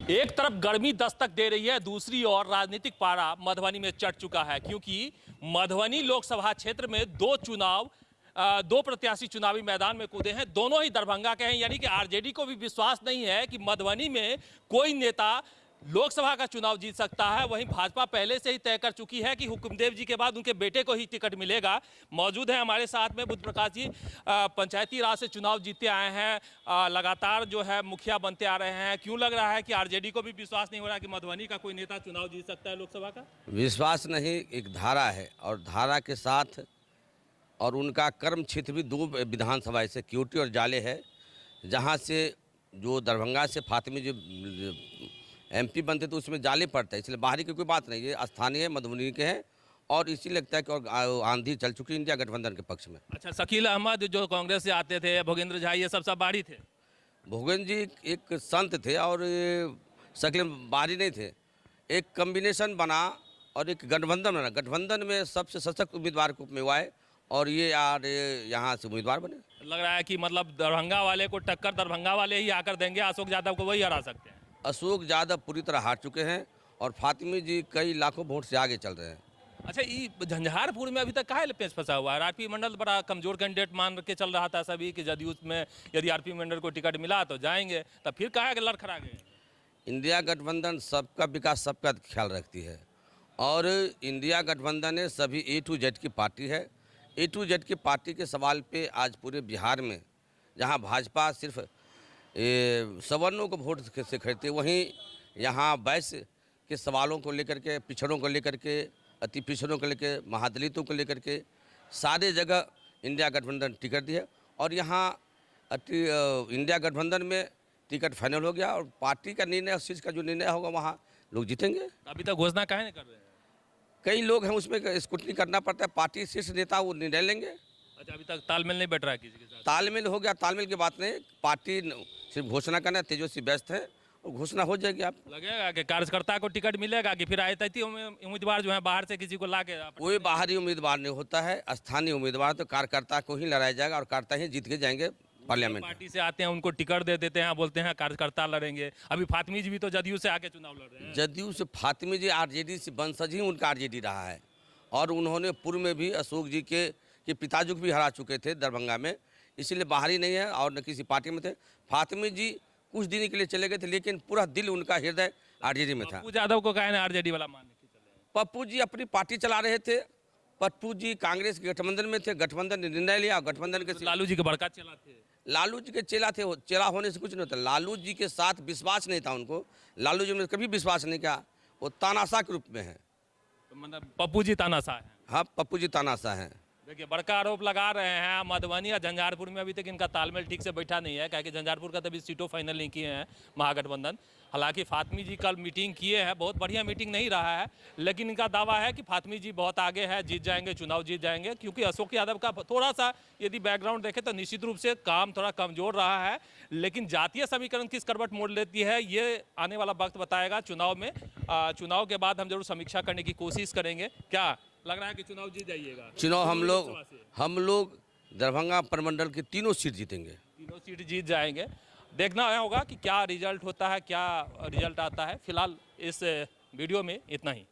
एक तरफ गर्मी दस्तक दे रही है, दूसरी ओर राजनीतिक पारा मधुबनी में चढ़ चुका है, क्योंकि मधुबनी लोकसभा क्षेत्र में दो प्रत्याशी चुनावी मैदान में कूदे हैं। दोनों ही दरभंगा के हैं, यानी कि आरजेडी को भी विश्वास नहीं है कि मधुबनी में कोई नेता लोकसभा का चुनाव जीत सकता है। वहीं भाजपा पहले से ही तय कर चुकी है कि हुकुमदेव जी के बाद उनके बेटे को ही टिकट मिलेगा। मौजूद है हमारे साथ में बुद्ध प्रकाश जी, पंचायती राज से चुनाव जीतते आए हैं, लगातार जो है मुखिया बनते आ रहे हैं। क्यों लग रहा है कि आरजेडी को भी विश्वास नहीं हो रहा कि मधुबनी का कोई नेता चुनाव जीत सकता है लोकसभा का? विश्वास नहीं, एक धारा है और धारा के साथ और उनका कर्म क्षेत्र भी दो विधानसभा ऐसे क्यूटी और जाले है, जहाँ से जो दरभंगा से फातिमी जो एमपी बनते तो उसमें जाले पड़ता है, इसलिए बाहरी की कोई बात नहीं, ये स्थानीय मधुबनी के हैं। और इसी लगता है कि और आंधी चल चुकी इंडिया गठबंधन के पक्ष में। अच्छा, शकील अहमद जो कांग्रेस से आते थे, भोगेंद्र झा, ये सब बाहरी थे। भोगेंद्र जी एक संत थे और शकील बाहरी नहीं थे। एक कम्बिनेशन बना और एक गठबंधन बना। गठबंधन में सबसे सशक्त उम्मीदवार को मिलवाए और ये यार यहाँ से उम्मीदवार बने। लग रहा है कि मतलब दरभंगा वाले को टक्कर दरभंगा वाले ही आकर देंगे, अशोक यादव को वही हरा सकते हैं। अशोक यादव पूरी तरह हार चुके हैं और फातिमी जी कई लाखों वोट से आगे चल रहे हैं। अच्छा, ये झंझारपुर में अभी तक काहे पेच फंसा हुआ है? आरपी मंडल बड़ा कमजोर कैंडिडेट मान के चल रहा था सभी कि जदयू में यदि आरपी मंडल को टिकट मिला तो जाएंगे, तब फिर काहे के लड़खड़ा गए? इंडिया गठबंधन सबका विकास सबका ख्याल रखती है और इंडिया गठबंधन ने सभी A to Z की पार्टी है। A to Z की पार्टी के सवाल पे आज पूरे बिहार में जहां भाजपा सिर्फ सवर्णों को वोट से खरीदते, वहीं यहाँ वैश्य के सवालों को लेकर के, पिछड़ों को लेकर के, अति पिछड़ों को लेकर, महादलितों को लेकर के सारे जगह इंडिया गठबंधन टिकट दी है। और यहाँ इंडिया गठबंधन में टिकट फाइनल हो गया और पार्टी का निर्णय, उस चीज़ का जो निर्णय होगा वहाँ लोग जीतेंगे। अभी तक घोषणा काहे नहीं कर रहे हैं? कई लोग हैं, उसमें स्क्रूटनी करना पड़ता है, पार्टी शीर्ष नेता वो निर्णय लेंगे। अच्छा, अभी तक तालमेल नहीं बैठ रहा है किसी के साथ? तालमेल हो गया, तालमेल की बात नहीं, पार्टी सिर्फ घोषणा करना, तेजस्वी व्यस्त है और घोषणा हो जाएगी। आप लगेगा कि कार्यकर्ता को टिकट मिलेगा कि फिर आयती उम्मीदवार जो है बाहर से किसी को ला के? कोई बाहरी उम्मीदवार नहीं होता है, स्थानीय उम्मीदवार तो कार्यकर्ता को ही लड़ाया जाएगा और कार्यकर्ता ही जीत के जाएंगे पार्लियामेंट। पार्टी से आते हैं उनको टिकट दे देते हैं, बोलते हैं कार्यकर्ता लड़ेंगे। अभी फातिमी जी भी तो जदयू से आके चुनाव लड़ रहे हैं। जदयू से फातिमी जी आरजेडी से वंशज ही उनका आरजेडी रहा है और उन्होंने पूर्व में भी अशोक जी के पिताजी को भी हरा चुके थे दरभंगा में, इसलिए बाहरी नहीं है और न किसी पार्टी में थे। फातिमी जी कुछ दिन के लिए चले गए थे, लेकिन पूरा दिल उनका हृदय आरजेडी में था। पप्पू यादव को कहा आरजेडी वाला मानने के चले? पप्पू जी अपनी पार्टी चला रहे थे। पप्पू जी कांग्रेस के गठबंधन में थे, गठबंधन ने निर्णय लिया, गठबंधन के लालू जी के बड़का चेला थे। लालू जी के चेला थे, चेला होने से कुछ नहीं होता। लालू जी के साथ विश्वास नहीं था उनको, लालू जी ने कभी विश्वास नहीं किया, वो तानाशाह के रूप में है। तो मतलब पप्पू जी तानाशाह हैं? हाँ, पप्पू जी तानाशाह हैं। देखिए, बड़का आरोप लगा रहे हैं। मधुबनी या झंझारपुर में अभी तक इनका तालमेल ठीक से बैठा नहीं है, क्योंकि झंझारपुर का तभी सीटों फाइनल नहीं किए हैं महागठबंधन। हालांकि फातिमी जी कल मीटिंग किए हैं, बहुत बढ़िया मीटिंग नहीं रहा है, लेकिन इनका दावा है कि फातिमी जी बहुत आगे है, जीत जाएंगे, चुनाव जीत जाएंगे। क्योंकि अशोक यादव का थोड़ा सा यदि बैकग्राउंड देखें तो निश्चित रूप से काम थोड़ा कमजोर रहा है, लेकिन जातीय समीकरण किस करवट मोड़ लेती है ये आने वाला वक्त बताएगा। चुनाव में चुनाव के बाद हम जरूर समीक्षा करने की कोशिश करेंगे। क्या लग रहा है कि चुनाव जीत जाइएगा? चुनाव हम लोग दरभंगा प्रमंडल की तीनों सीट जीतेंगे, तीनों सीट जीत जाएंगे। देखना होगा कि क्या रिजल्ट होता है, क्या रिजल्ट आता है। फिलहाल इस वीडियो में इतना ही।